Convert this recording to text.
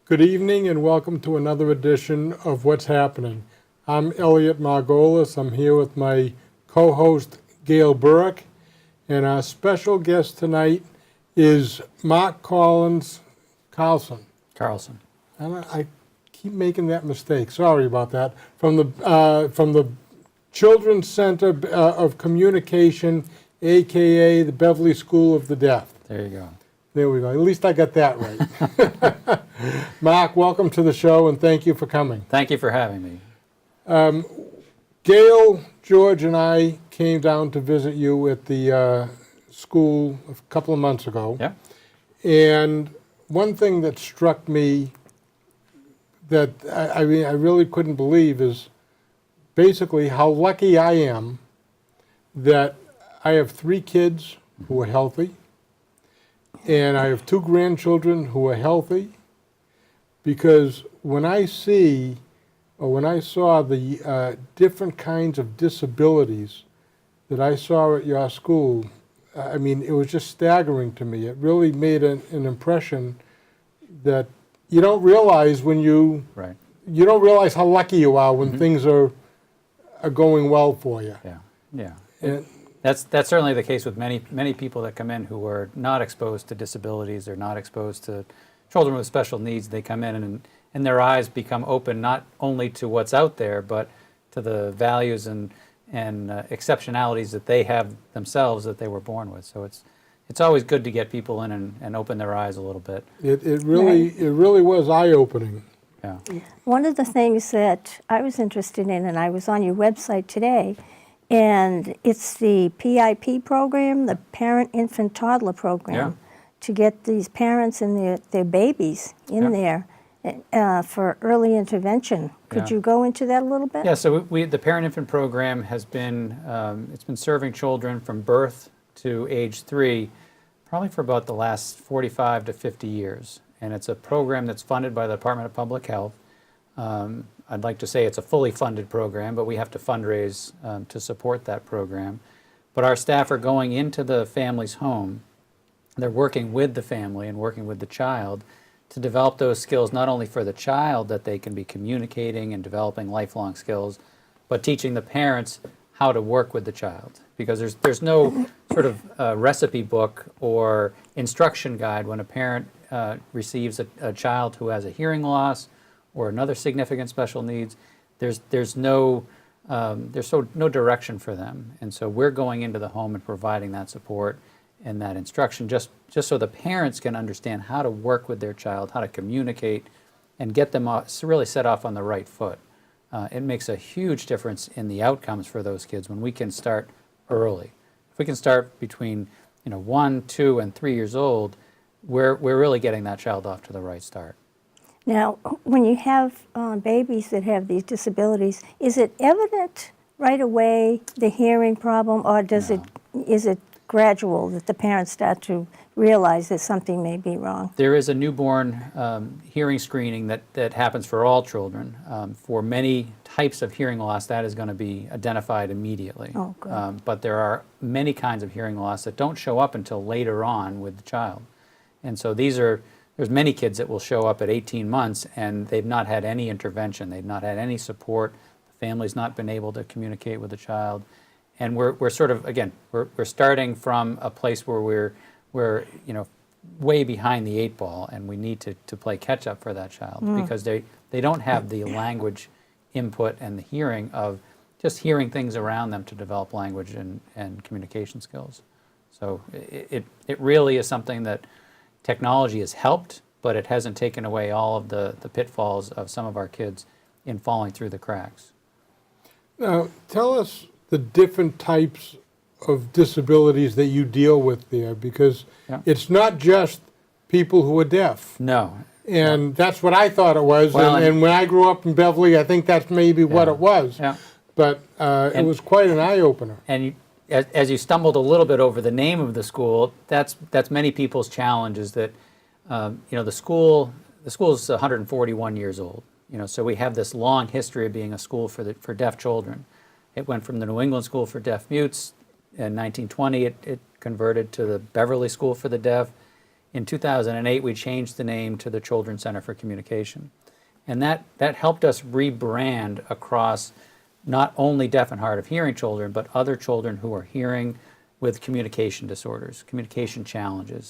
Good evening and welcome to another edition of What's Happening. I'm Elliot Margolis. I'm here with my co-host Gail Burke, and our special guest tonight is Mark Carlson. And I keep making that mistake. Sorry about that. From the Children's Center of Communication, aka the Beverly School of the Deaf. There you go. There we go. At least I got that right. Mark, welcome to the show, and thank you for coming. Thank you for having me. Gail, George, and I came down to visit you at the school a couple of months ago. Yeah. And one thing that struck me that I really couldn't believe is basically how lucky I am that I have 3 kids who are healthy, and I have 2 grandchildren who are healthy, because when I saw the different kinds of disabilities that I saw at your school, I mean, it was just staggering to me. It really made an impression that you don't realize when you don't realize how lucky you are when things are going well for you. Yeah. And That's certainly the case with many people that come in who are not exposed to disabilities or not exposed to children with special needs. They come in and their eyes become open not only to what's out there, but to the values and exceptionalities that they have themselves that they were born with. So it's always good to get people in and open their eyes a little bit. it really was eye-opening. Yeah. One of the things that I was interested in, and I was on your website today, and it's the PIP program, the Parent Infant Toddler program, to get these parents and their babies in there for early intervention. Could you go into that a little bit? Yeah, so the Parent Infant program has been, it's been serving children from birth to age 3, probably for about the last 45 to 50 years. And it's a program that's funded by the Department of Public Health. I'd like to say it's a fully funded program, but we have to fundraise to support that program. But our staff are going into the family's home. They're working with the family and working with the child to develop those skills, not only for the child that they can be communicating and developing lifelong skills, but teaching the parents how to work with the child. Because there's no sort of recipe book or instruction guide when a parent receives a child who has a hearing loss or another significant special needs. There's no direction for them, and so we're going into the home and providing that support and that instruction just so the parents can understand how to work with their child, how to communicate, and get them really set off on the right foot. It makes a huge difference in the outcomes for those kids when we can start early. If we can start between 1, 2, and 3 years old, we're really getting that child off to the right start. Now, when you have babies that have these disabilities, is it evident right away, the hearing problem, or is it gradual that the parents start to realize that something may be wrong? There is a newborn hearing screening that happens for all children. For many types of hearing loss, that is going to be identified immediately. Oh, good. But there are many kinds of hearing loss that don't show up until later on with the child. And so there's many kids that will show up at 18 months and they've not had any intervention, they've not had any support, the family's not been able to communicate with the child. And we're sort of, again, we're starting from a place where we're way behind the 8 ball, and we need to play catch up for that child because they don't have the language input and the hearing of just hearing things around them to develop language and communication skills. So it really is something that technology has helped, but it hasn't taken away all of the pitfalls of some of our kids in falling through the cracks. Now, tell us the different types of disabilities that you deal with there, because it's not just people who are deaf. No. And that's what I thought it was. Well, and when I grew up in Beverly, I think that's maybe what it was. Yeah. But it was quite an eye-opener. And as you stumbled a little bit over the name of the school, that's many people's challenge is that the school is 141 years old. So we have this long history of being a school for deaf children. It went from the New England School for Deaf Mutes. In 1920, it converted to the Beverly School for the Deaf. In 2008, we changed the name to the Children's Center for Communication. And that helped us rebrand across not only deaf and hard of hearing children, but other children who are hearing with communication disorders, communication challenges.